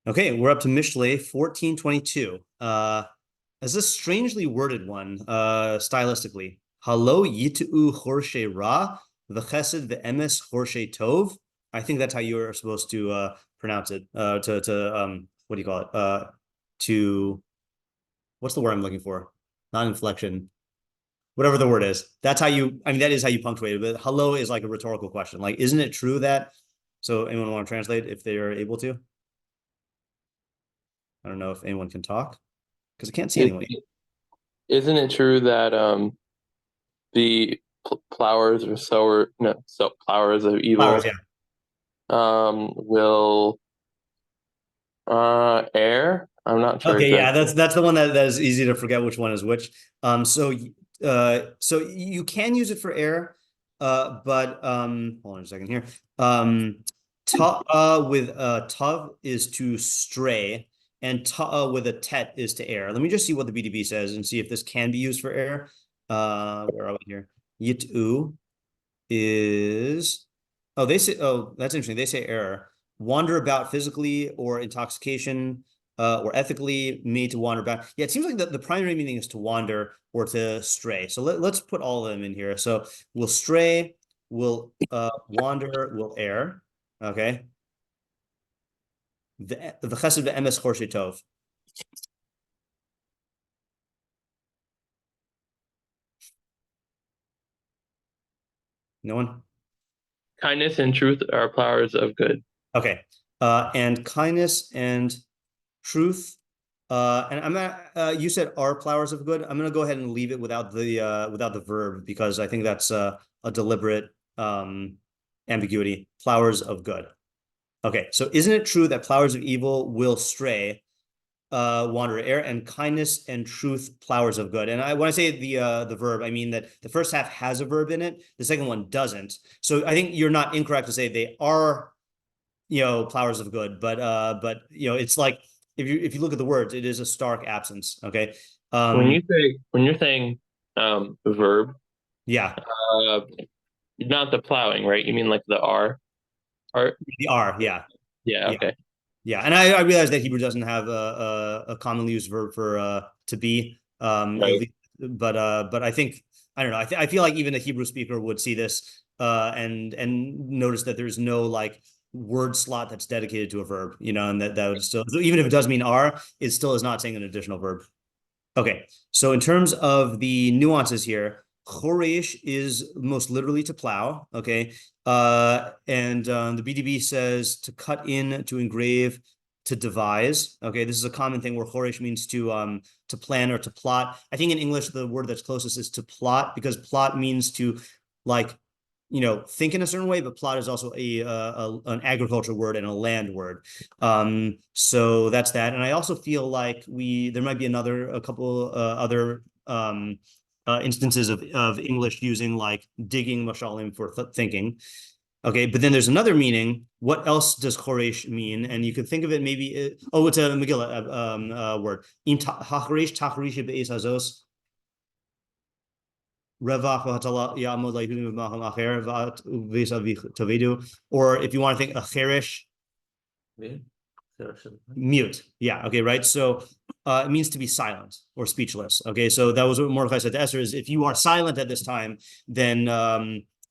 Okay, we're up to Mishlei 1422. This is a strangely worded one, stylistically. Halo yitu horshe ra, v'chesed v'emes horshe tov. I think that's how you are supposed to pronounce it. What do you call it? To what's the word I'm looking for? Not inflection. Whatever the word is. That's how you, I mean, that is how you punctuate it. But hello is like a rhetorical question. Like, isn't it true that? So anyone want to translate if they are able to? I don't know if anyone can talk because I can't see Is, anyone. isn't it true that the plowers or sower no so plowers of Flowers, evil yeah. will err? I'm not sure Okay, yeah, exactly. that's the one that is easy to forget which one is which. So you can use it for air, but hold on a second here. Ta with tav is to stray, and ta with a tet is to air. Let me just see what the BDB says and see if this can be used for air. Where are we here? Yitu is they say that's interesting. They say error. Wander about physically or intoxication or ethically made to wander about. Yeah, it seems like the primary meaning is to wander or to stray. So let's put all of them in here. So we'll stray, we'll wander, we'll err. Okay. The chesed ve'emes chorshe tov. No one? Kindness and truth are plowers of good. Okay. And kindness and truth. And I'm not. You said are flowers of good. I'm gonna go ahead and leave it without the verb because I think that's a deliberate ambiguity. Flowers of good. Okay, so isn't it true that flowers of evil will stray, wander air, and kindness and truth flowers of good? And when I say the verb, I mean that the first half has a verb in it, the second one doesn't. So I think you're not incorrect to say they are flowers of good, but it's like if you look at the words, it is a stark absence. Okay. When you're saying verb, Yeah, uh not the plowing, right? You mean like the are the R. Yeah, yeah, yeah, okay. yeah. And I realize that Hebrew doesn't have a commonly used verb for to be. Right. But I think I don't know. I feel like even a Hebrew speaker would see this and notice that there's no like word slot that's dedicated to a verb, and that would still, so even if it does mean are, it still is not saying an additional verb. Okay, so in terms of the nuances here, choresh is most literally to plow. Okay, and the BDB says to cut in, to engrave, to devise. Okay, this is a common thing where choresh means to plan or to plot. I think in English the word that's closest is to plot because plot means to like think in a certain way, but plot is also an agriculture word and a land word. So that's that. And I also feel like there might be a couple other instances of English using like digging mashalim for thinking. Okay, but then there's another meaning. What else does choresh mean? And you could think of it maybe. It's a Megillah word. Im hachoresh tacharish be'es hazos. Or if you want to think a cherish, mute. Yeah. Okay. Right. So it means to be silent or speechless. Okay. So that was what Mordechai said to Esther: is if you are silent at this time, then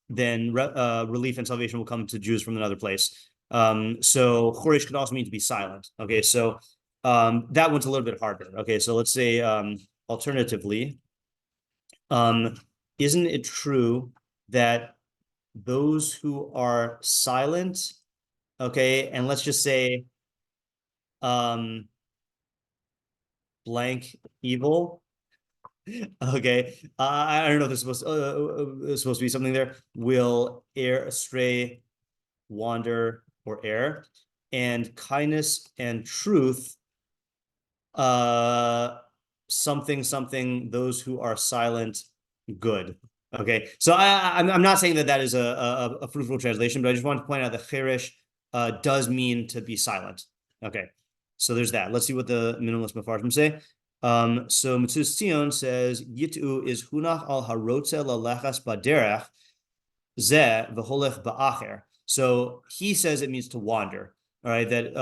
relief and salvation will come to Jews from another place. So chorish could also mean to be silent. Okay. So that one's a little bit harder. Okay. So let's say alternatively. Um, isn't it true that those who are silent, okay, and let's just say um blank evil, okay, I don't know if there's supposed to be something there, will err astray, wander, or err, and kindness and truth, uh something, those who are silent, good. Okay, so I'm not saying that is a fruitful translation, but I just want to point out that cherish does mean to be silent. Okay, so there's that. Let's see what the minimalist mafarshim say. So Metzus Tzion says yitu is hunach al harotze lalechas baderech ze v'holech ba'acher. So he says it means to wander. all right, that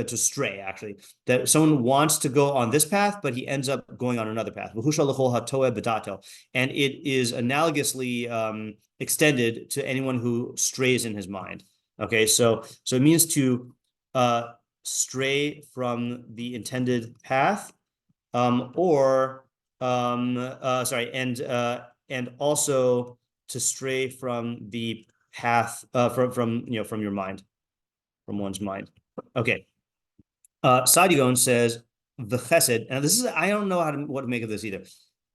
to stray, actually, that someone wants to go on this path, but he ends up going on another path. And it is analogously extended to anyone who strays in his mind. Okay, so it means to stray from the intended path, or sorry, and also to stray from the path from your mind, from one's mind. Okay. Sadigon says v'chesed, and this is, I don't know what to make of this either.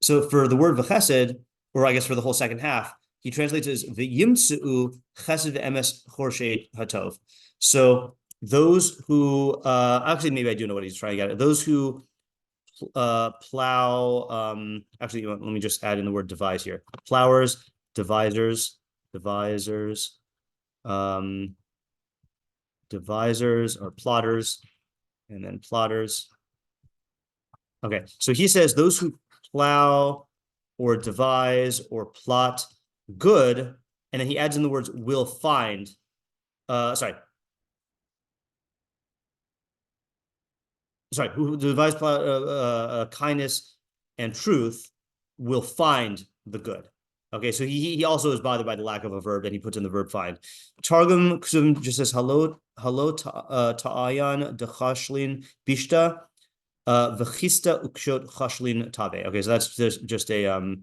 So for the word v'chesed, or I guess for the whole second half, he translates as v'yimtzu chesed v'emes chorshei hatov. So those who actually, maybe I do know what he's trying to get at. Those who plow, actually, let me just add in the word devise here. Plowers, devisers, devisers or plotters, and then plotters. Okay, so he says those who plow or devise or plot good, and then he adds in the words will find. Sorry, who devise kindness and truth will find the good. Okay, so he also is bothered by the lack of a verb, and he puts in the verb find. Targum Ksum just says hello ta'ayan dechashlin bishta v'chista ukshot chashlin tabe. Okay, so that's just a oh,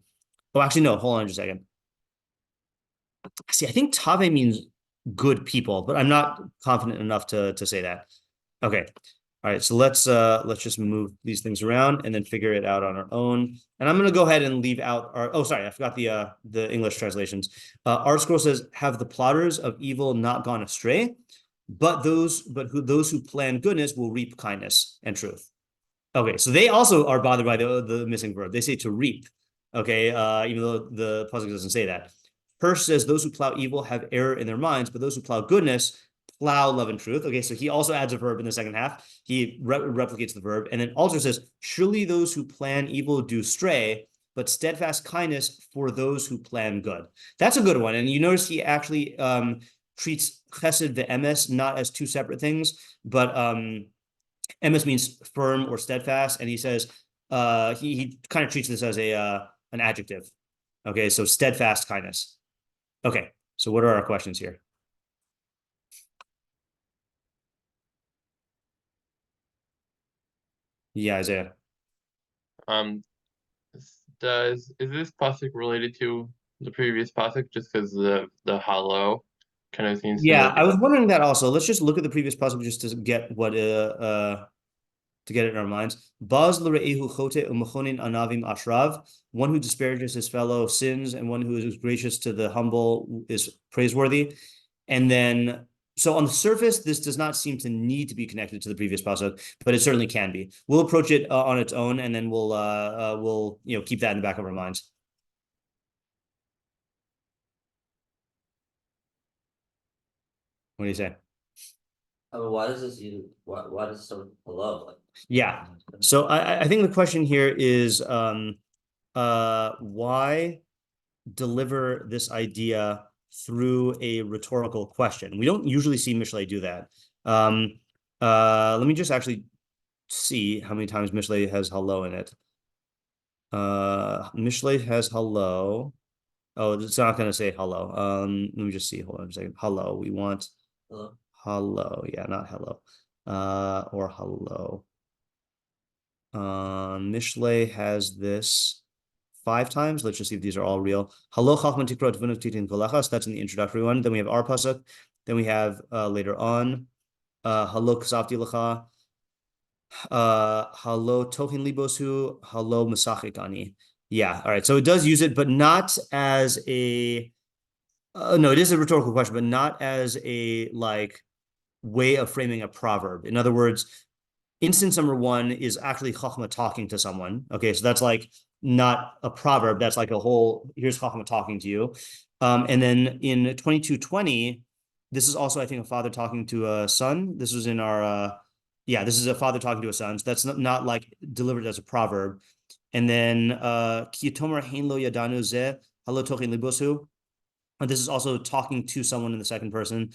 actually no, hold on just a second. See, I think tabe means good people, but I'm not confident enough to say that. Okay. All right, so let's just move these things around and then figure it out on our own. And I'm going to go ahead and leave out our. Oh, sorry, I forgot the English translations. Art Scroll says, "Have the plotters of evil not gone astray, but those who plan goodness will reap kindness and truth." Okay, so they also are bothered by the missing verb. They say to reap. Okay, even though the pasuk doesn't say that. Hirsch says, "Those who plow evil have error in their minds, but those who plow goodness plow love and truth." Okay, so he also adds a verb in the second half. He replicates the verb. And then Alter says, "Surely those who plan evil do stray, but steadfast kindness for those who plan good." That's a good one. And you notice he actually treats chesed ve'emes not as two separate things, but emes means firm or steadfast. And he says, he kind of treats this as an adjective. Okay, so steadfast kindness. Okay, so what are our questions here? Yeah, Isaiah. Is this pasuk related to the previous pasuk just because the hello kind of seems Yeah, to I was wondering that also. Let's just look at the previous pasuk just to get what to get it in our minds. Baz l're'ehu chote u'mechonin anavim ashrav. One who disparages his fellow sins, and one who is gracious to the humble is praiseworthy. And then, so on the surface, this does not seem to need to be connected to the previous pasuk, but it certainly can be. We'll approach it on its own, and then we'll keep that in the back of our minds. What do you say? Why does this use why does so hello? Like, Yeah. So I think the question here is why deliver this idea through a rhetorical question? We don't usually see Mishlei do that. Let me just actually see how many times Mishlei has hello in it. Mishlei has hello. Oh, it's not going to say hello. Let me just see. Hold on a second. Hello. We want hello? hello. Yeah, not hello. Or hello. Mishlei has this 5 times. Let's just see if these are all real. Hello, Chachman Tikrot V'nuk Titin Kolachas. That's in the introductory one. Then we have our pasuk. Then we have later on, hello Kasavti Lacha. Hello Tohin Libosu. Hello Masachik Ani. Yeah, all right. So it does use it, but not as a no, it is a rhetorical question, but not as a way of framing a proverb. In other words, instance number 1 is actually Chachma talking to someone. Okay, so that's not a proverb. That's a whole, here's Chachma talking to you. And then in 22:20, this is also, I think, a father talking to a son. This was in our, this is a father talking to a son. So that's not delivered as a proverb. And then, Ki tomer hein lo yadanu zeh, halo tochin libosu. And this is also talking to someone in the second person.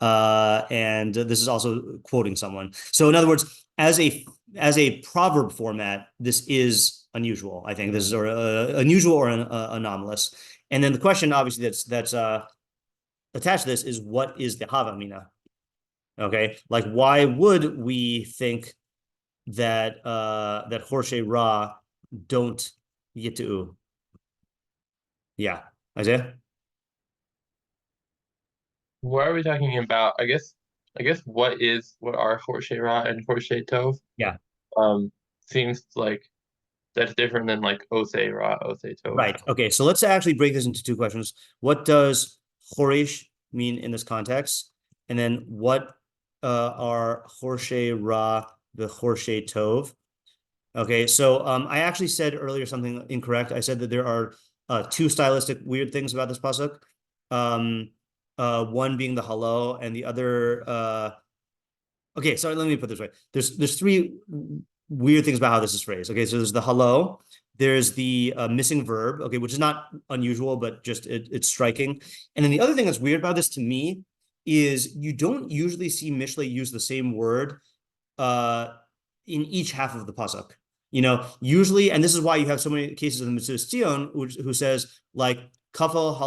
And this is also quoting someone. So in other words, as a proverb format, this is unusual. I think this is unusual or anomalous. And then the question, obviously, that's attached to this is, what is the havamina? Okay, like why would we think that that Horshe Ra don't yitu? Yeah, Isaiah. What are we talking about? I guess what are Horshe Ra and Horshe Tov? Yeah. Seems like that's different than like Ose Ra, Ose Tov. Right. Okay. So let's actually break this into two questions. What does Horish mean in this context? And then what are Horshe Ra, the Horshe Tov? Okay. So I actually said earlier something incorrect. I said that there are two stylistic weird things about this pasuk. One being the hello, and the other. Okay, sorry. Let me put this right. There's three weird things about how this is phrased. Okay, so there's the hello. There's the missing verb, okay, which is not unusual, but just it's striking. And then the other thing that's weird about this to me is you don't usually see Mishlei use the same word in each half of the pasuk. You know, usually, and this is why you have so many cases of the Mitzudas who says like kafal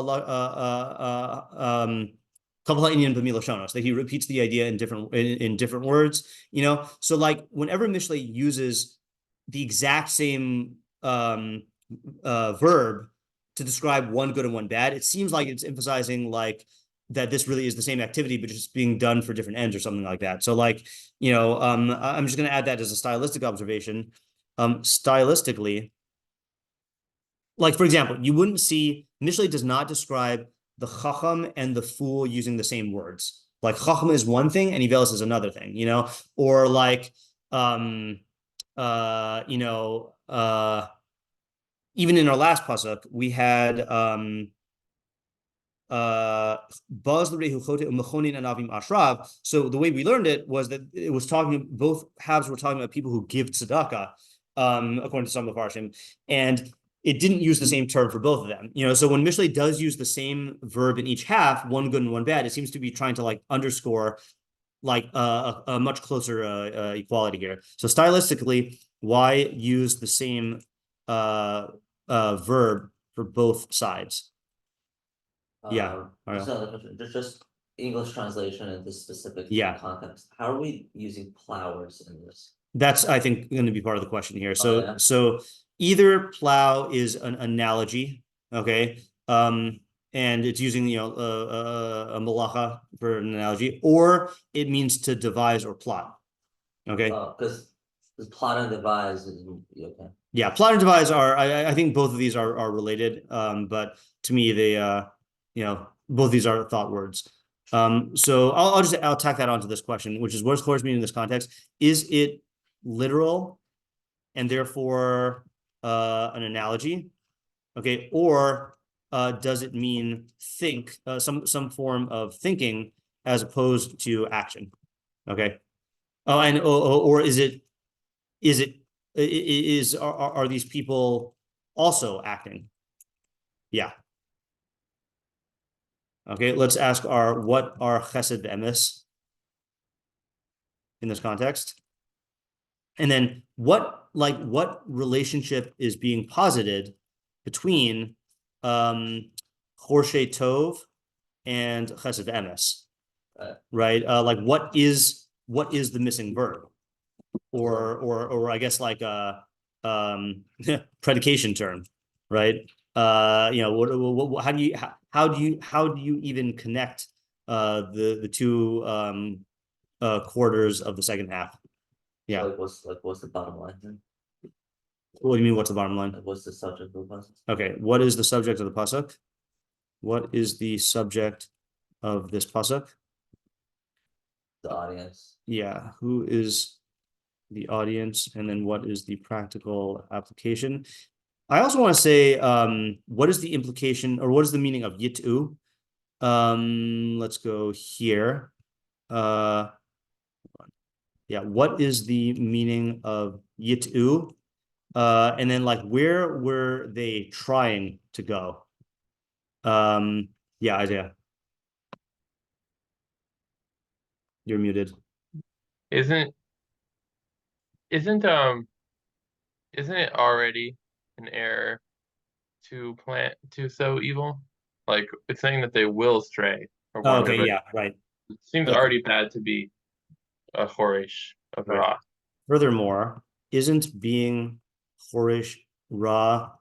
that he repeats the idea in different words. You know, so like whenever Mishlei uses the exact same verb to describe one good and one bad, it seems like it's emphasizing like that this really is the same activity, but just being done for different ends or something like that. So like, you know, I'm just going to add that as a stylistic observation. Stylistically, like for example, you wouldn't see, Mishlei does not describe the chacham and the fool using the same words. Like chacham is one thing and ivelis is another thing, you know, or like, you know, even in our last pasuk, we had so the way we learned it was that it was talking, both halves were talking about people who give tzedakah, according to some of the Farshim, and it didn't use the same term for both of them. You know, so when Mishlei does use the same verb in each half, one good and one bad, it seems to be trying to like underscore like a much closer equality here. So stylistically, why use the same verb for both sides? Yeah. There's just English translation in this specific context. How are we using plowers in this? That's, I think, going to be part of the question here. So either plow is an analogy, okay, and it's using, you know, a malacha for an analogy, or it means to devise or plot. Okay. Because plot and devise is okay. Yeah, plot and devise are. I think both of these are related. But to me, they you know, both these are thought words. So I'll tack that onto this question, which is, what does chorus mean in this context? Is it literal and therefore an analogy? Okay, or does it mean think, some form of thinking as opposed to action? Okay. Oh, and or are these people also acting? Yeah. Okay, let's ask what are chesed v'emes in this context? And then what relationship is being posited between Horshe Tov and chesed v'emes? Right? Like what is the missing verb? Or I guess like a predication term, right? You know, how do you even connect the two quarters of the second half? Yeah. What's the bottom line here? What do you mean? What's the bottom line? What's the subject of the pasuk? Okay, what is the subject of the pasuk? What is the subject of this pasuk? The audience. Yeah, who is the audience, and then what is the practical application? I also want to say, what is the implication, or what is the meaning of yitu? Let's go here. Yeah, what is the meaning of yitu? And then like, where were they trying to go? Yeah, Isaiah. You're muted. Isn't isn't it already an error to sow evil? Like it's saying that they will stray or Oh, wander, okay, but yeah, right. it seems Okay, already bad to be a Horish of right. Ra. Furthermore, isn't being Horish Ra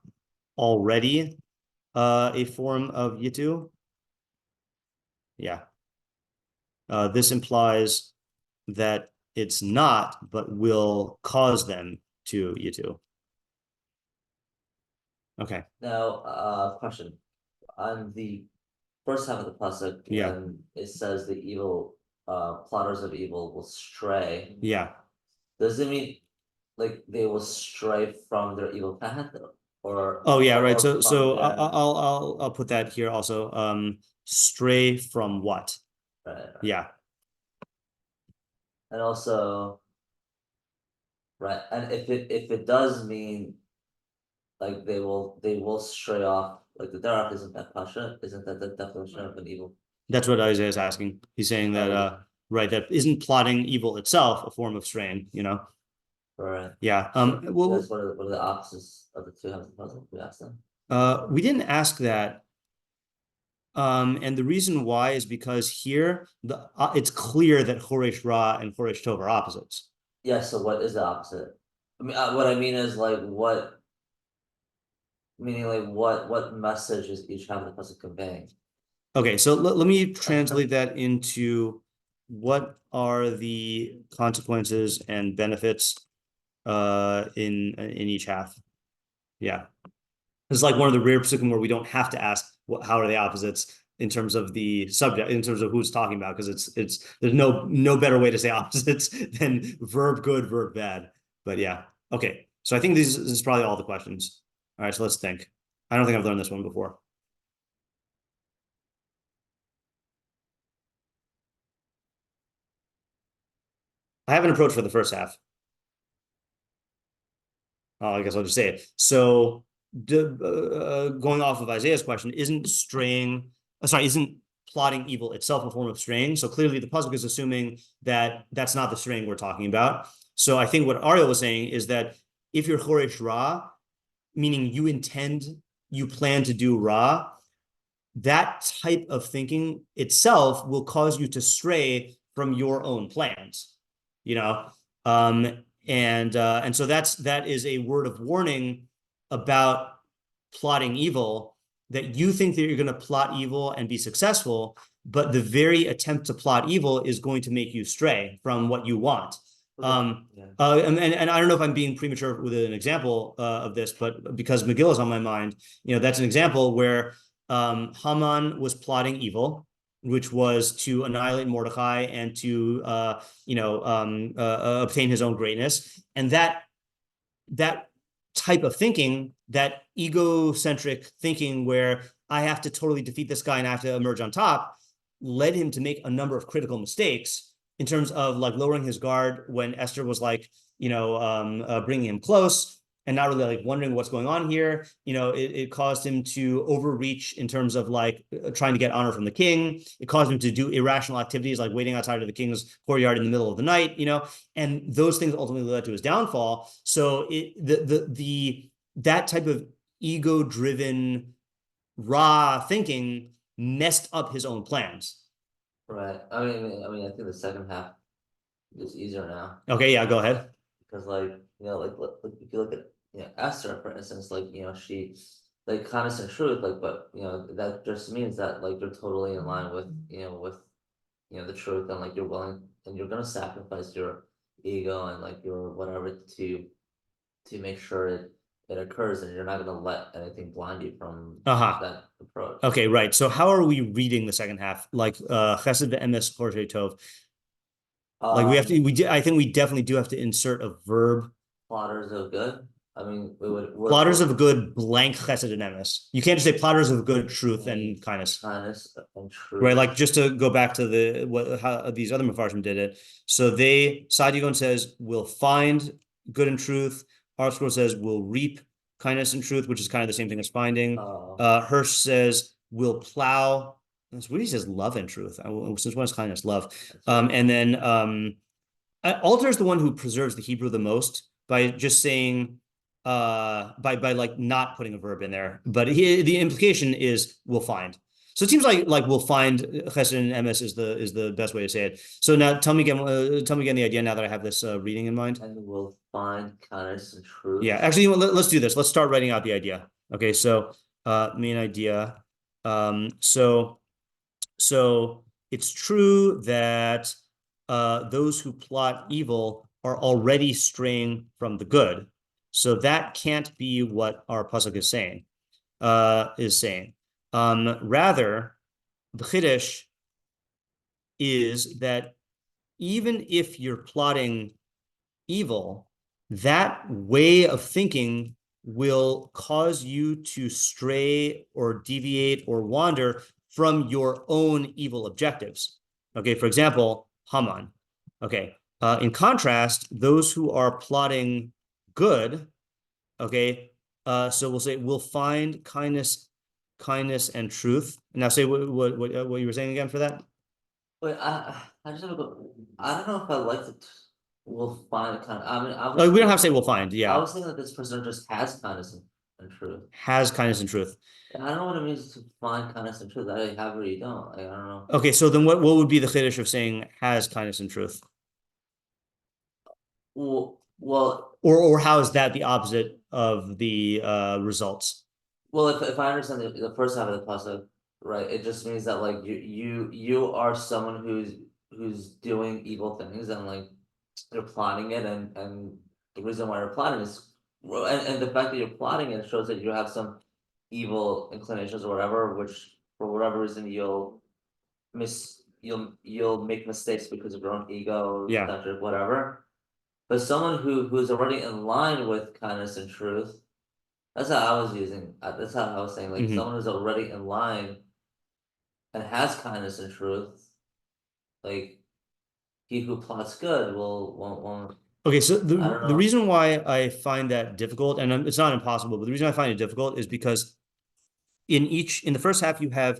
already a form of Yitu? Yeah. This implies that it's not, but will cause them to Yitu. Okay. Now, question. On the first half of the pasuk, Yeah. when it says the evil, plotters of evil will stray. Yeah. Does it mean like they will stray from their evil path, or Oh yeah, right. or So from so their I'll put that here also. Stray from what? right, Yeah. and also right, and if it does mean like they will stray off, like the derech isn't that pshat, isn't that the definition of an evil? That's what Isaiah is asking. He's saying that right, that isn't plotting evil itself a form of straying, you know? Right. Yeah. So Well, what are the opposites of the two halves of the puzzle? We asked them. we didn't ask that. And the reason why is because here it's clear that Horesh Ra and Horesh Tov are opposites. Yeah, so what is the opposite? I mean, what I mean is like what, meaning like what message is each half of the puzzle conveying? Okay, so let me translate that into what are the consequences and benefits in each half. Yeah. It's like one of the rare pesukim where we don't have to ask how are the opposites in terms of the subject, in terms of who's talking about, because it's there's no better way to say opposites than verb good, verb bad. But yeah, okay. So I think this is probably all the questions. All right, so let's think. I don't think I've learned this one before. I have an approach for the first half. I guess I'll just say it. So going off of Isaiah's question, isn't plotting evil itself a form of straying? So clearly the pasuk is assuming that that's not the straying we're talking about. So I think what Ariel was saying is that if you're Choresh Ra, meaning you plan to do Ra, that type of thinking itself will cause you to stray from your own plans, you know? And so that is a word of warning about plotting evil, that you think that you're going to plot evil and be successful, but the very attempt to plot evil is going to make you stray from what you want. And I don't know if I'm being premature with an example of this, but because Megillah is on my mind, that's an example where Haman was plotting evil, which was to annihilate Mordecai and to obtain his own greatness, and that type of thinking, that egocentric thinking where I have to totally defeat this guy and I have to emerge on top, led him to make a number of critical mistakes in terms of like lowering his guard when Esther was like, bringing him close and not really like wondering what's going on here. It caused him to overreach in terms of like trying to get honor from the king. It caused him to do irrational activities like waiting outside of the king's courtyard in the middle of the night, and those things ultimately led to his downfall. So that type of ego-driven raw thinking messed up his own plans. Right. I think the second half is easier now. Okay, yeah, go ahead. Because like if you look at Esther, for instance, like she like kindness and truth, like, but that just means that like you're totally in line with the truth, and like you're willing and you're gonna sacrifice your ego and like your whatever to make sure it occurs, and you're not gonna let anything blind you from that approach. Okay, right. So how are we reading the second half? Like chesed ve'emes chorshei tov. Like I think we definitely do have to insert a verb. Plotters of good. I mean, plotters of good blank chesed and emes. You can't just say plotters of good, truth and kindness. Kindness and truth. Right, like just to go back to how these other Mefarshim did it. So Sa'ad Yagon says we'll find good and truth. ArtScroll says we'll reap kindness and truth, which is kind of the same thing as finding. Hirsch says we'll plow That's what he says, love and truth. Since when is kindness love? And then Alter is the one who preserves the Hebrew the most by just saying by like not putting a verb in there. But the implication is we'll find. So it seems like we'll find chesed and emes is the best way to say it. So now tell me again the idea now that I have this reading in mind. And we'll find kindness and truth. Yeah, actually, let's do this. Let's start writing out the idea. Okay, so main idea. So it's true that those who plot evil are already straying from the good. So that can't be what our pasuk is saying. Rather, the chiddush is that even if you're plotting evil, that way of thinking will cause you to stray or deviate or wander from your own evil objectives. Okay, for example, Haman. Okay, in contrast, those who are plotting good, okay, so we'll say we'll find kindness and truth. Now say what you were saying again for that. Wait, I just have I don't know if I like the we'll find kind of. I mean, We don't have to say we'll find. Yeah, I was thinking that this person just has kindness and truth. Has kindness and truth. And I don't know what it means to find kindness and truth. I have or you don't. Like, I don't know. Okay, so then what would be the chiddush of saying has kindness and truth? Well, or how is that the opposite of the results? Well, if I understand the first half of the pasuk, right, it just means that like you are someone who's doing evil things and like you're plotting it and the reason why you're plotting is and the fact that you're plotting it shows that you have some evil inclinations or whatever, which for whatever reason you'll make mistakes because of your own ego, Yeah. whatever. But someone who's already in line with kindness and truth. That's how I was using. That's how I was saying. Like someone who's already in line and has kindness and truth, like he who plots good won't. Okay, so the reason why I find that difficult, and it's not impossible, but the reason I find it difficult is because in the first half you have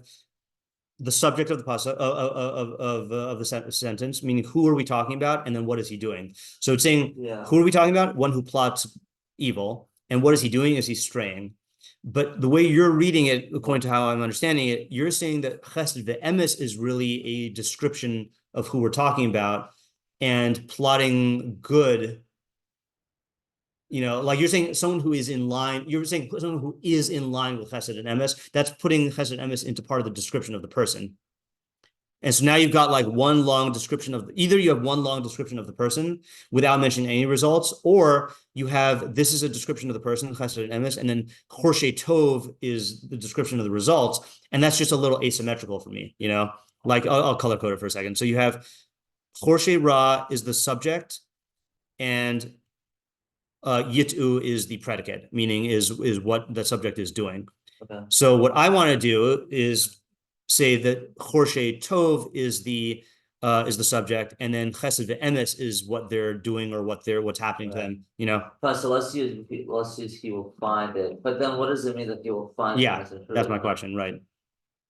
the subject of the pasuk of the sentence, meaning who are we talking about, and then what is he doing? So it's saying who are we talking about? One who plots evil. And what is he doing? Is he straying? But the way you're reading it, according to how I'm understanding it, you're saying that chesed ve'emes is really a description of who we're talking about, and plotting good. Like you're saying someone who is in line. You're saying someone who is in line with chesed and emes. That's putting chesed and emes into part of the description of the person. And so now you've got like one long description of either you have one long description of the person without mentioning any results, or you have this is a description of the person, chesed and emes, and then chorshe tov is the description of the results, and that's just a little asymmetrical for me. Like I'll color code it for a second. So you have chorshe ra is the subject, and yitu is the predicate, meaning is what the subject is doing. Okay. So what I want to do is say that chorshe tov is the subject, and then chesed ve'emes is what they're doing or what's happening to them. Fine, so let's use he will find it. But then what does it mean that he will find? Yeah, that's my question, right?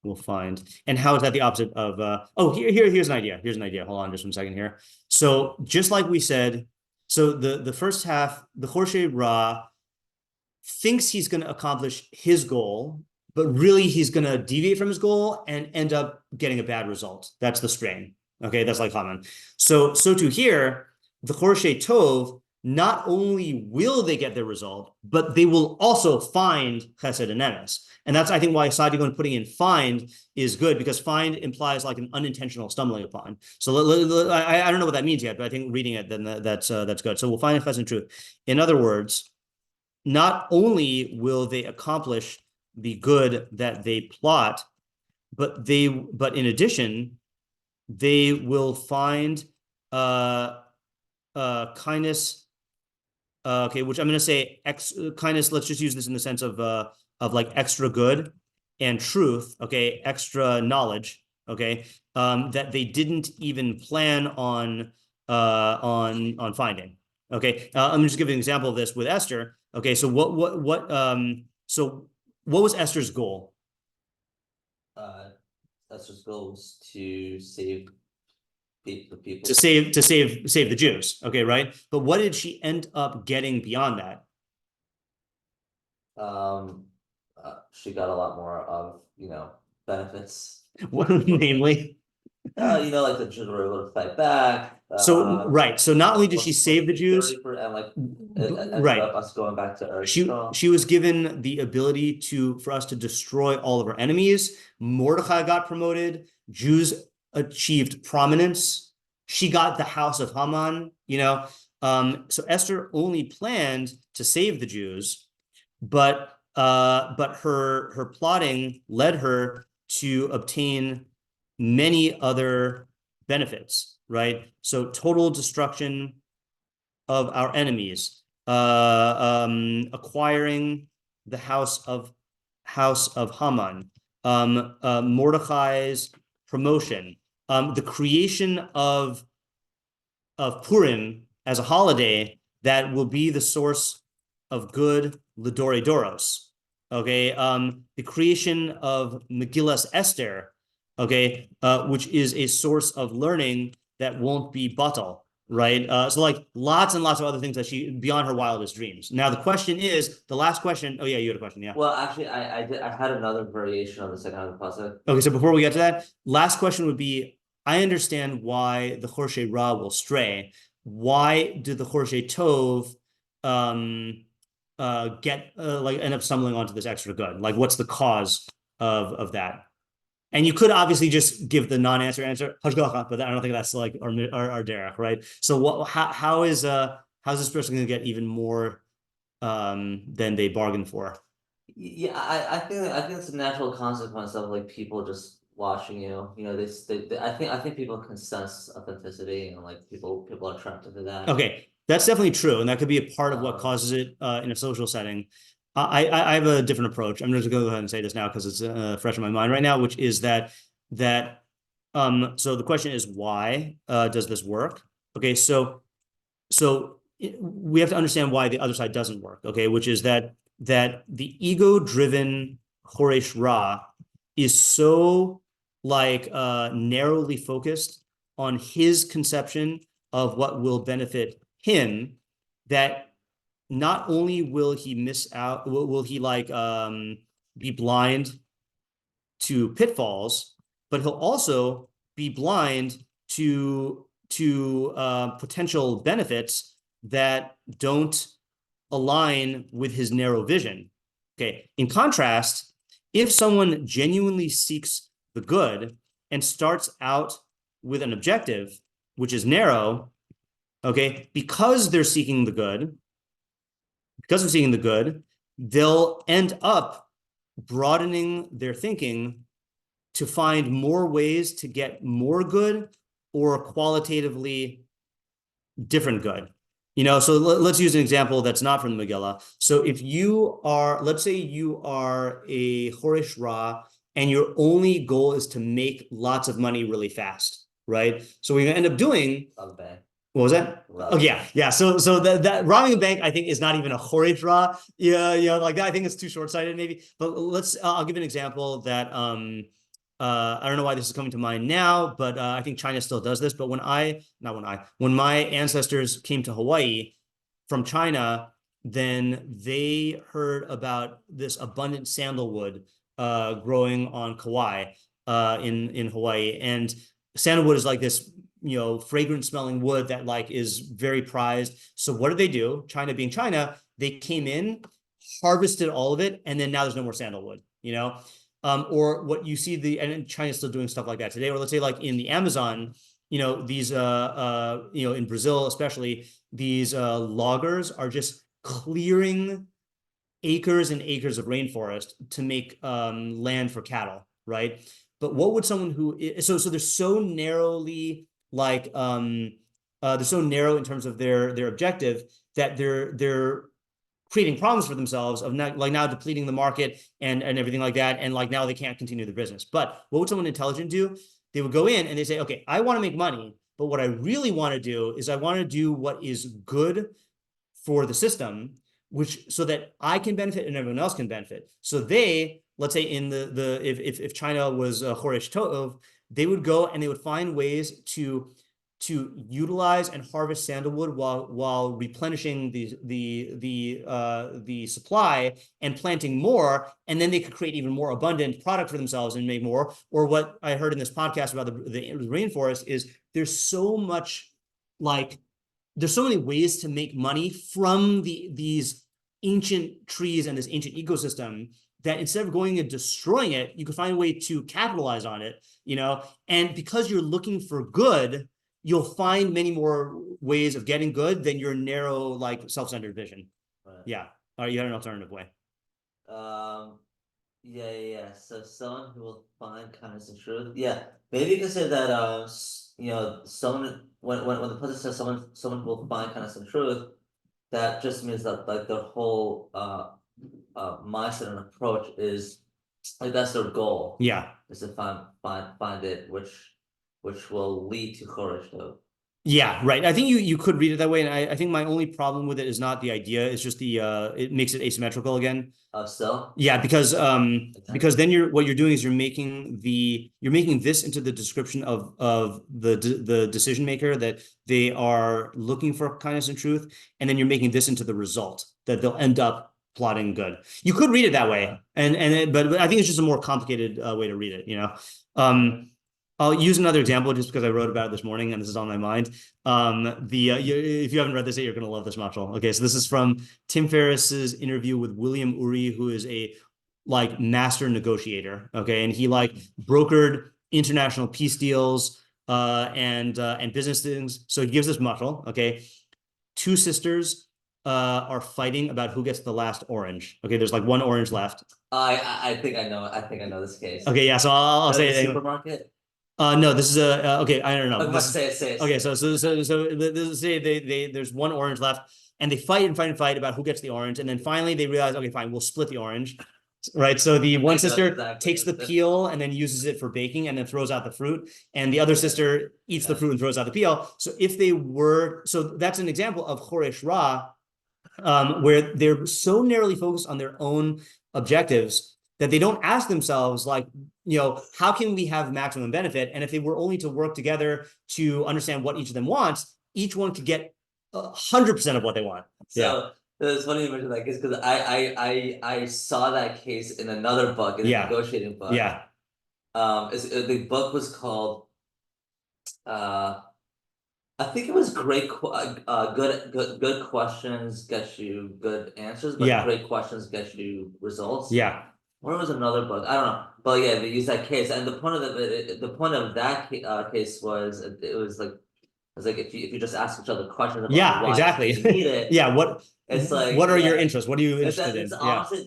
We'll find. And how is that the opposite of here's an idea. Here's an idea. Hold on just 1 second here. So just like we said, so the first half, the chorshe ra thinks he's going to accomplish his goal, but really he's going to deviate from his goal and end up getting a bad result. That's the strain. Okay, that's like Haman. So too here, the chorshe tov, not only will they get their result, but they will also find chesed and emes. And that's, I think, why Sadiq putting in find is good, because find implies like an unintentional stumbling upon. So I don't know what that means yet, but I think reading it, then that's good. So we'll find chesed and truth. In other words, not only will they accomplish the good that they plot, but in addition, they will find kindness. Okay, which I'm going to say kindness. Let's just use this in the sense of like extra good, and truth. Okay, extra knowledge. Okay, that they didn't even plan on finding. Okay, I'm just giving an example of this with Esther. Okay, so what was Esther's goal? Esther's goal was to save the people. To save the Jews. Okay, right? But what did she end up getting beyond that? She got a lot more of, benefits. What, namely? Like the Jews were able to fight back. So right. So not only did she save the Jews, and like it ended right. up us going back to Earth. She was given the ability for us to destroy all of our enemies. Mordechai got promoted. Jews achieved prominence. She got the house of Haman. So Esther only planned to save the Jews, but her plotting led her to obtain many other benefits, right? So total destruction of our enemies, acquiring the house of Haman, Mordechai's promotion, the creation of Purim as a holiday that will be the source of good Lidore Doros. Okay, the creation of Megilas Esther, okay, which is a source of learning that won't be batal, right? So like lots and lots of other things that she beyond her wildest dreams. Now the question is, the last question. Oh yeah, you had a question, yeah. Well, actually, I had another variation on the second half of the pasuk. Okay, so before we get to that, last question would be: I understand why the Chorshei Ra will stray. Why do the Chorshei Tov end up stumbling onto this extra good? Like, what's the cause of that? And you could obviously just give the non-answer answer, hashgacha, but I don't think that's like our derech, right? So how's this person going to get even more than they bargained for? Yeah, I think it's a natural consequence of like people just watching you. I think people can sense authenticity, and like people are attracted to that. Okay, that's definitely true, and that could be a part of what causes it in a social setting. I have a different approach. I'm just going to go ahead and say this now because it's fresh in my mind right now, which is that so the question is, why does this work? Okay, so we have to understand why the other side doesn't work. Okay, which is that the ego-driven Choresh Ra is so like narrowly focused on his conception of what will benefit him that not only will he miss out, will he like be blind to pitfalls, but he'll also be blind to potential benefits that don't align with his narrow vision. Okay. In contrast, if someone genuinely seeks the good and starts out with an objective, which is narrow, okay, because they're seeking the good, they'll end up broadening their thinking to find more ways to get more good or qualitatively different good. So let's use an example that's not from the Megillah. So if let's say you are a Choresh Ra and your only goal is to make lots of money really fast, right? So what you're going to end up doing... What was that? Oh yeah. So that robbing a bank, I think, is not even a Choresh Ra. Yeah, like that. I think it's too short-sighted, maybe. But I'll give an example that I don't know why this is coming to mind now, but I think China still does this. But when my ancestors came to Hawaii from China, then they heard about this abundant sandalwood growing on Kauai in Hawaii, and sandalwood is like this fragrant smelling wood that like is very prized. So what did they do? China being China, they came in, harvested all of it, and then now there's no more sandalwood, or what you see and China's still doing stuff like that today, or let's say like in the Amazon, these in Brazil especially, these loggers are just clearing acres and acres of rainforest to make land for cattle, right? But what would someone who so they're so narrowly like they're so narrow in terms of their objective that they're creating problems for themselves of now depleting the market and everything like that, and like now they can't continue their business. But what would someone intelligent do? They would go in and they say, okay, I want to make money, but what I really want to do is I want to do what is good for the system, so that I can benefit and everyone else can benefit. So they let's say in if China was Choresh Tov, they would go and they would find ways to utilize and harvest sandalwood while replenishing the supply and planting more, and then they could create even more abundant product for themselves and make more. Or what I heard in this podcast about the rainforest is there's so many ways to make money from these ancient trees and this ancient ecosystem, that instead of going and destroying it, you could find a way to capitalize on it, and because you're looking for good, you'll find many more ways of getting good than your narrow, like, self-centered vision. Right. Yeah. Or you had an alternative way. Yeah. So someone who will find kindness and truth. Yeah, maybe you can say that someone when the person says someone will find kindness and truth, that just means that like their whole mindset and approach is like that's their goal. Yeah. Is to find it, which will lead to Choresh Tov. Yeah, right. I think you could read it that way, and I think my only problem with it is not the idea; it's just it makes it asymmetrical again. Still? Yeah, because then what you're doing is you're making this into the description of the decision maker, that they are looking for kindness and truth, and then you're making this into the result that they'll end up plotting good. You could read it that way, but I think it's just a more complicated way to read it. I'll use another example just because I wrote about it this morning and this is on my mind. If you haven't read this yet, you're going to love this mashal. Okay, so this is from Tim Ferriss's interview with William Uri, who is a master negotiator. Okay, and he brokered international peace deals and business things. So he gives this mashal. Okay, two sisters are fighting about who gets the last orange. Okay, there's one orange left. I think I know this case. Okay, yeah. So I'll say it. Supermarket. No, this is okay. I don't know. Say it. Okay, so there's one orange left, and they fight about who gets the orange, and then finally they realize, okay, fine, we'll split the orange, right? So the one sister takes the peel and then uses it for baking, and then throws out the fruit, and the other sister eats the fruit and throws out the peel. So that's an example of Choresh Ra, where they're so narrowly focused on their own objectives that they don't ask themselves, how can we have maximum benefit? And if they were only to work together to understand what each of them wants, each one could get 100% of what they want. So it's funny you mentioned that case, because I saw that case in another book, in a negotiating book. Yeah. The book was called I think it was good questions get you good answers, but great questions get you results. Yeah. Or it was another book, I don't know, but yeah, they used that case, and the point of that case was if you just ask each other questions about why exactly. you need it. What are your interests? What are you interested in? Honestly,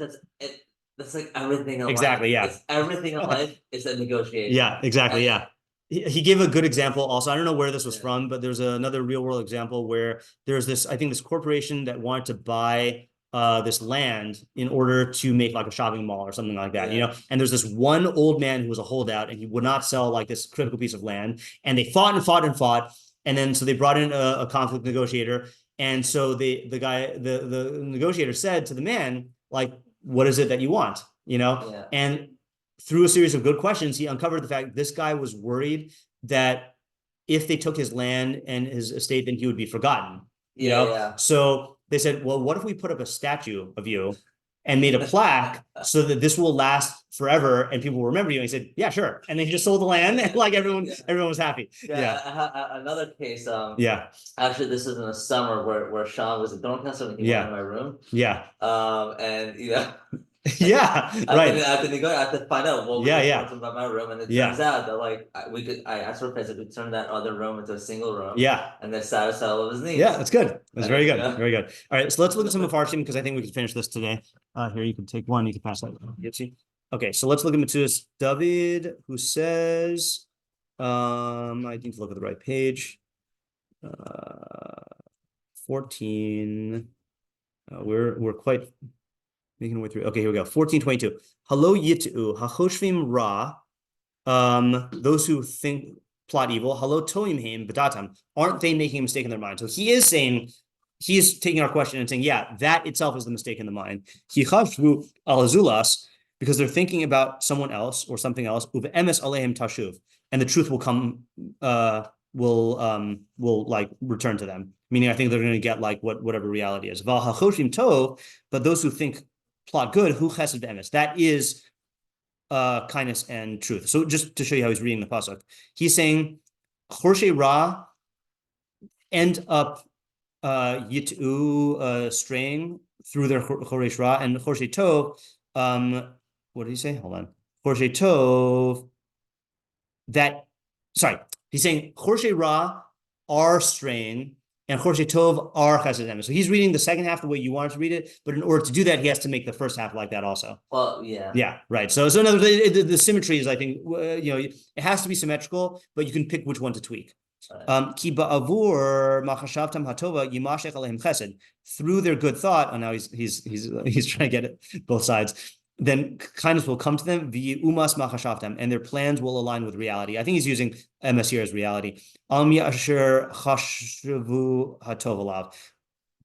that's like everything in life. Exactly. Yeah. It's everything in life is a negotiation. Yeah. Exactly. Yeah. He gave a good example also. I don't know where this was from, but there's another real world example where there's this corporation that wanted to buy this land in order to make a shopping mall or something like that, and there's this one old man who was a holdout and he would not sell this critical piece of land, and they fought, and then so they brought in a conflict negotiator, and so the negotiator said to the man, what is it that you want, and through a series of good questions, he uncovered the fact this guy was worried that if they took his land and his estate, then he would be forgotten, so they said, well, what if we put up a statue of you and made a plaque so that this will last forever and people will remember you? And he said, yeah, sure. And then he just sold the land and everyone was happy. Another case. Actually, this is in the summer where Sean was at Doncaster and he went in my room. And right. I have to find out about my room, and it turns out that I asked for if we could turn that other room into a single room. And then satisfy all of his needs. Yeah, that's good. That's very good. Very good. All right, so let's look at some of our because I think we can finish this today. Here, you can take one. You can pass that. Okay, so let's look at Metzudas David, who says, I need to look at the right page. 14. We're quite making our way through. Okay, here we go. 1422. Hello, Yitu. Hachoshvim Ra. Those who think plot evil. Hello, Toim Haim Badatam. Aren't they making a mistake in their mind? So he is taking our question and saying, yeah, that itself is the mistake in the mind. Hichashvu Alazulas. because they're thinking about someone else or something else. Uve'emes aleim tashuv, and the truth will come, will like return to them. Meaning, I think they're going to get like whatever reality is. Val hachoshim tov, but those who think plot good, hu chesed ve'emes, that is kindness and truth. So just to show you how he's reading the pasuk, he's saying chorshe ra end up yitu straying through their choresh ra, and chorshe tov, what did he say? Hold on. Chorshe tov, he's saying chorshe ra are straying, and chorshe tov are chesed emes. So he's reading the second half the way you wanted to read it, but in order to do that, he has to make the first half like that also. Well, yeah. Yeah, right. So in other words, the symmetry is, I think, it has to be symmetrical, but you can pick which one to tweak. Ki ba'avur machashavtam hatova yimashech alehem chesed, through their good thought. And now he's trying to get it both sides. Then kindness will come to them via umas machashavtam, and their plans will align with reality. I think he's using ms here as reality. Am yasher chashavu hatovalav,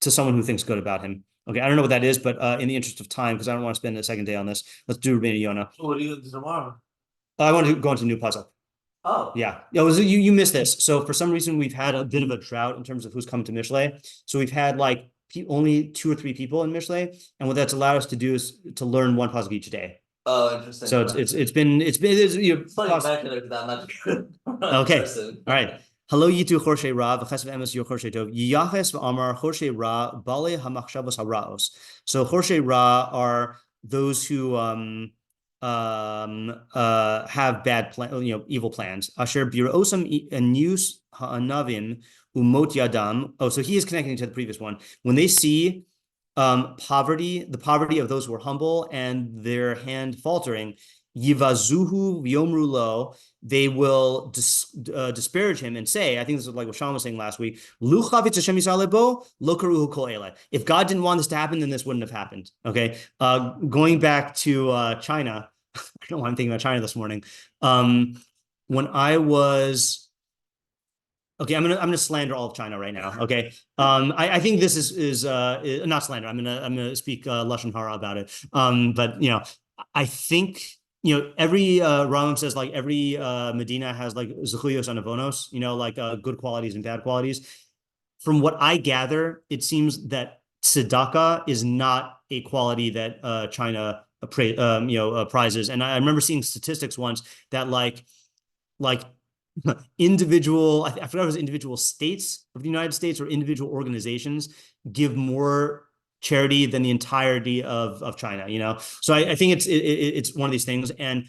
to someone who thinks good about him. Okay, I don't know what that is, but in the interest of time, because I don't want to spend a second day on this, let's do Rביnu Yona. What do you do tomorrow? I want to go into new puzzle. Oh. Yeah. You missed this. So for some reason, we've had a bit of a drought in terms of who's come to Mishlei. So we've had like only 2 or 3 people in Mishlei, and what that's allowed us to do is to learn one puzzle each day. Oh, interesting. So it's been funny back to that much. Okay. All right. Hello, yitu chorshe ra v'chesed emes yor chorshe tov yiyaches v'amar chorshe ra bale hamachshavos haraos. So chorshe ra are those who have bad evil plans. Asher birosam enus ha'anavim umot yadam. Oh, so he is connecting to the previous one. When they see poverty, the poverty of those who are humble and their hand faltering, yivazuhu v'yomru lo, they will disparage him and say, I think this is like what Sean was saying last week, Lu chavitz Hashem yisrael lebo, lo karuhu kol ele. If God didn't want this to happen, then this wouldn't have happened. Okay, going back to China, I don't know why I'm thinking about China this morning. When I was okay, I'm gonna slander all of China right now. Okay, I think this is not slander. I'm gonna speak lashon hara about it. But I think every Rambam says like every Medina has like zechuyos and avonos, like good qualities and bad qualities. From what I gather, it seems that tzedakah is not a quality that China prizes. And I remember seeing statistics once that like individual, I forgot if it was individual states of the United States or individual organizations give more charity than the entirety of China, So I think it's one of these things. And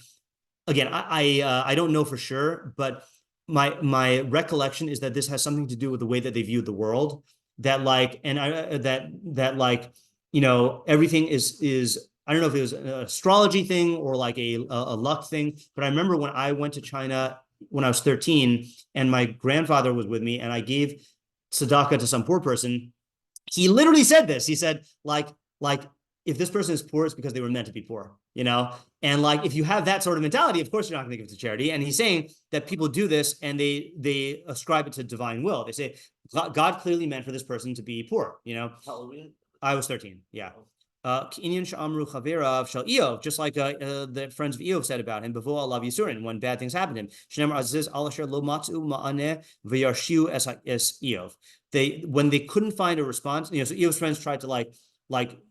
again, I don't know for sure, but my recollection is that this has something to do with the way that they viewed the world. That like, and everything is I don't know if it was an astrology thing or like a luck thing, but I remember when I went to China when I was 13 and my grandfather was with me and I gave tzedakah to some poor person. He literally said this. He said, like, if this person is poor, it's because they were meant to be poor, And like, if you have that sort of mentality, of course, you're not going to give it to charity. And he's saying that people do this and they ascribe it to divine will. They say, God clearly meant for this person to be poor, How old were you? I was 13. Yeah. Just like the friends of Eov said about him, when bad things happened to him. When they couldn't find a response, so Eov's friends tried to like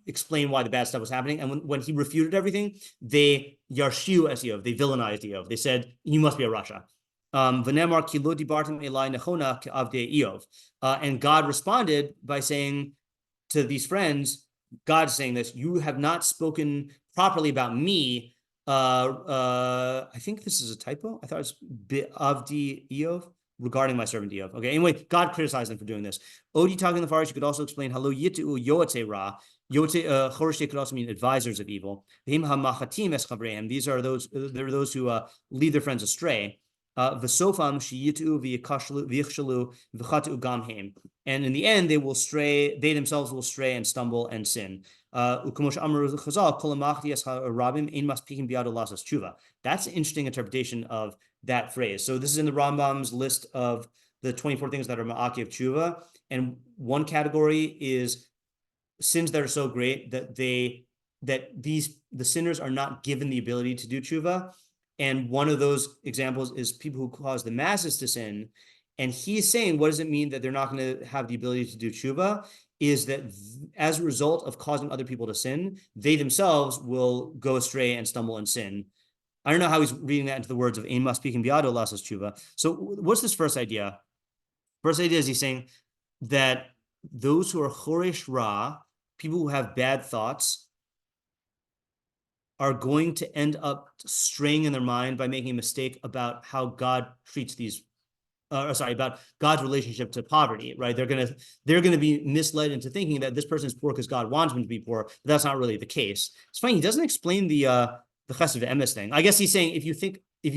explain why the bad stuff was happening, and when he refuted everything, they yarshiu es Eov, they villainized Eov. They said, "You must be a rasha." And God responded by saying to these friends, God's saying this, you have not spoken properly about me. I think this is a typo. I thought it's Avdi Eov, regarding my servant Eov. Okay, anyway, God criticized them for doing this. Odi talking the Farish, you could also explain, Halo Yitu Yoatse Ra. Choroshe could also mean advisors of evil. These are those who lead their friends astray. And in the end, they will stray, they themselves will stray and stumble and sin. That's an interesting interpretation of that phrase. So this is in the Rambam's list of the 24 things that are ma'aki of tshuva. And one category is sins that are so great that they the sinners are not given the ability to do tshuva. And one of those examples is people who cause the masses to sin. And he's saying, what does it mean that they're not going to have the ability to do tshuva? Is that as a result of causing other people to sin, they themselves will go astray and stumble and sin. I don't know how he's reading that into the words of Ein Maspikin Biado Lasas Tshuva. So what's this first idea? First idea is he's saying that those who are choresh ra, people who have bad thoughts, are going to end up straying in their mind by making a mistake about how God treats these, about God's relationship to poverty, right? They're gonna be misled into thinking that this person's poor because God wants them to be poor, but that's not really the case. It's funny, he doesn't explain the chesed emes thing. I guess he's saying if you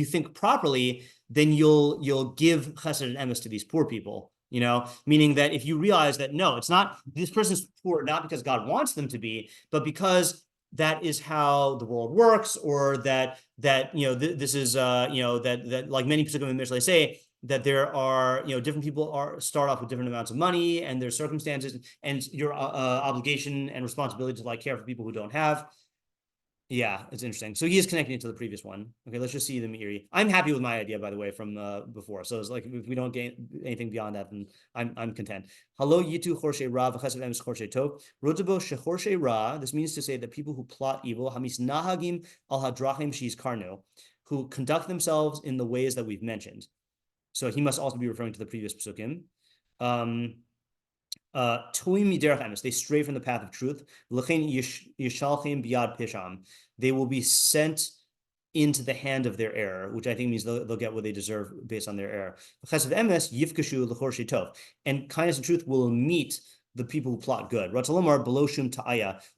think properly, then you'll give chesed and emes to these poor people. Meaning that if you realize that no, it's not, this person's poor not because God wants them to be, but because that is how the world works, or that this is that like many pesukim in Mishlei say that there are different people start off with different amounts of money and their circumstances, and your obligation and responsibility to care for people who don't have. Yeah, it's interesting. So he is connecting it to the previous one. Okay, let's just see the Meiri. I'm happy with my idea, by the way, from before. So it's like if we don't gain anything beyond that, then I'm content. Hello, yitu chorshe ra v'chesed emes chorshe tov. Rotabo shechorshe ra. This means to say that people who plot evil, hamis nahagim al hadrachim she's karnu, who conduct themselves in the ways that we've mentioned. So he must also be referring to the previous pesukim. They stray from the path of truth. They will be sent into the hand of their error, which I think means they'll get what they deserve based on their error. And kindness and truth will meet the people who plot good,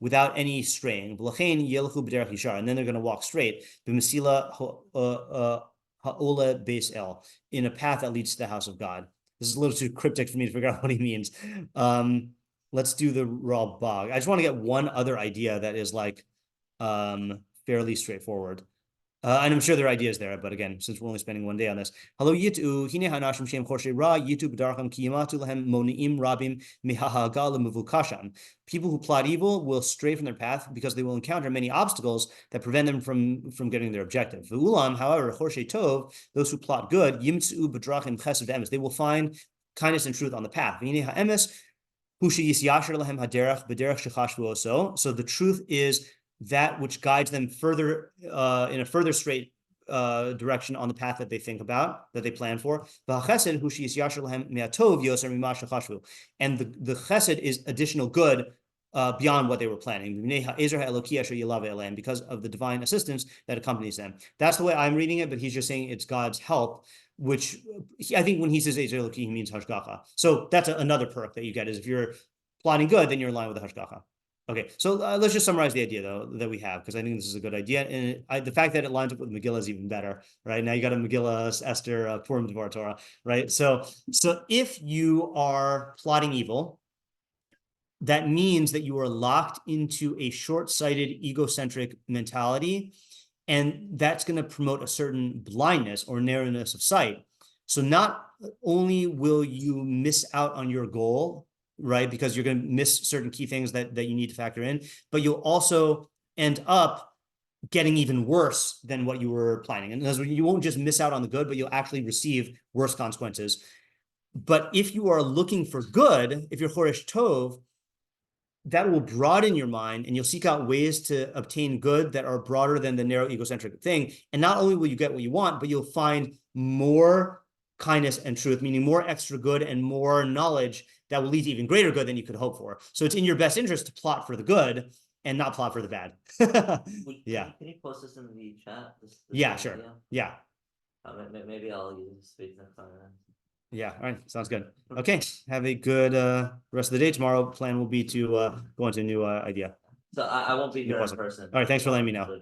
without any straying. And then they're going to walk straight in a path that leads to the house of God. This is a little too cryptic for me to figure out what he means. Let's do the Ralbag. I just want to get one other idea that is fairly straightforward. And I'm sure there are ideas there, but again, since we're only spending one day on this. Hello, yitu hine hanashim shem chorshe ra yitu b'darcham ki yimatu lahem moniim rabim mihahaga lemuvukasham. People who plot evil will stray from their path because they will encounter many obstacles that prevent them from getting their objective. V'ulam, however, chorshe tov, those who plot good, yimtzu b'drachim chesed emes, they will find kindness and truth on the path. V'hine ha'emes hu sheyisyasher lahem haderech b'derech shechashvu oso. So the truth is that which guides them further in a further straight direction on the path that they think about, that they plan for. And the chesed is additional good beyond what they were planning, because of the divine assistance that accompanies them. That's the way I'm reading it, but he's just saying it's God's help, which I think when he says Ezer Eloki, he means hashgacha. So that's another perk that you get, is if you're plotting good, then you're in line with the hashgacha. Okay, so let's just summarize the idea, though, that we have, because I think this is a good idea. And the fact that it lines up with Megillah is even better, right? Now you got a Megilas Esther, Purim Devar Torah, right? So if you are plotting evil, that means that you are locked into a short-sighted, egocentric mentality, and that's going to promote a certain blindness or narrowness of sight. So not only will you miss out on your goal, right, because you're going to miss certain key things that you need to factor in, but you'll also end up getting even worse than what you were planning. And you won't just miss out on the good, but you'll actually receive worse consequences. But if you are looking for good, if you're choresh tov, that will broaden your mind, and you'll seek out ways to obtain good that are broader than the narrow egocentric thing. And not only will you get what you want, but you'll find more kindness and truth, meaning more extra good and more knowledge that will lead to even greater good than you could hope for. So it's in your best interest to plot for the good and not plot for the bad. Yeah. Can you post this in the chat? Yeah, sure. Idea? Yeah. Maybe I'll use this space next time. Yeah. All right. Sounds good. Okay. Have a good rest of the day. Tomorrow plan will be to go into a new idea. So I won't be here in person. All right. Thanks for letting me know.